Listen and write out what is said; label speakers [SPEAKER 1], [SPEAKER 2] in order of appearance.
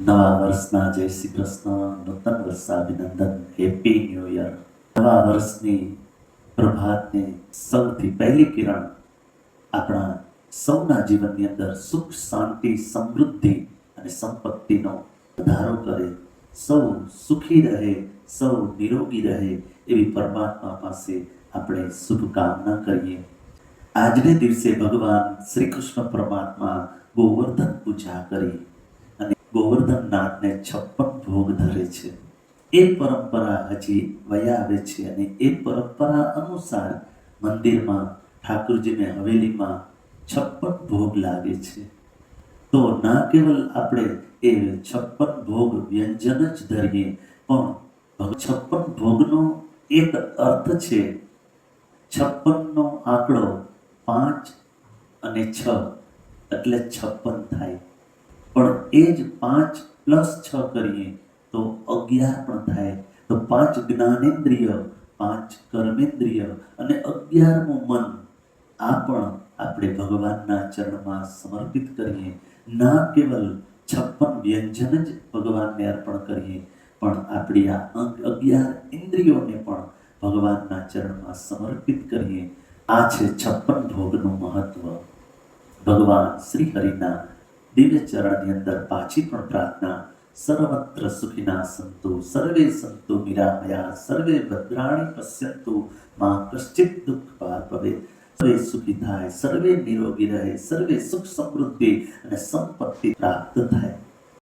[SPEAKER 1] નવા વર્ષના જય શ્રી કૃષ્ણ, નૂતન વર્ષાભિનંદન, હેપી ન્યૂ યર. નવા વર્ષની પ્રભાતની સૌથી પહેલી કિરણ આપણા સૌના જીવનની અંદર સુખ, શાંતિ, સમૃદ્ધિ અને સંપત્તિનો વધારો કરે, સૌ સુખી રહે, સૌ નિરોગી રહે એવી પરમાત્મા પાસે આપણે શુભકામના કરીએ. આજને દિવસે ભગવાન શ્રી કૃષ્ણ પરમાત્મા ગોવર્ધન પૂજા કરી અને ગોવર્ધનનાથને 56 ભોગ ધરે છે. એ પરંપરા હજી વયા આવે છે અને એ પરંપરા અનુસાર મંદિરમાં ઠાકુરજીને હવેલીમાં 56 ભોગ લાગે છે. તો ના કેવલ આપણે એ 56 ભોગ વ્યંજન જ ધરીએ, પણ 56 ભોગનો એક અર્થ છે. 56 નો આંકડો 5 અને 6 એટલે 56 થાય, પણ એ જ 5 + 6 કરીએ તો 11 પણ થાય. તો 5 જ્ઞાનેન્દ્રિય, 5 કર્મેન્દ્રિય અને 11મું મન, આ પણ આપણે ભગવાનના ચરણમાં સમર્પિત કરીએ. ના કેવલ 56 વ્યંજન જ ભગવાનને અર્પણ કરીએ, પણ આપણી આ 11 ઇન્દ્રિયોને પણ ભગવાનના ચરણમાં સમર્પિત કરીએ. આ છે 56 ભોગનું મહત્વ. ભગવાન શ્રી હરિના દિવ્ય ચરણની અંદર પાછી પણ પ્રાર્થના: સર્વત્ર સુખિના સંતુ, સર્વે સંતુ નિરામયા, સર્વે ભદ્રાણી પશ્યંતુ, મા કશ્ચિત દુઃખ ભાગ ભવે. સર્વે સુખી થાય, સર્વે નિરોગી રહે, સર્વે સુખ સમૃદ્ધિ અને સંપત્તિ પ્રાપ્ત થાય.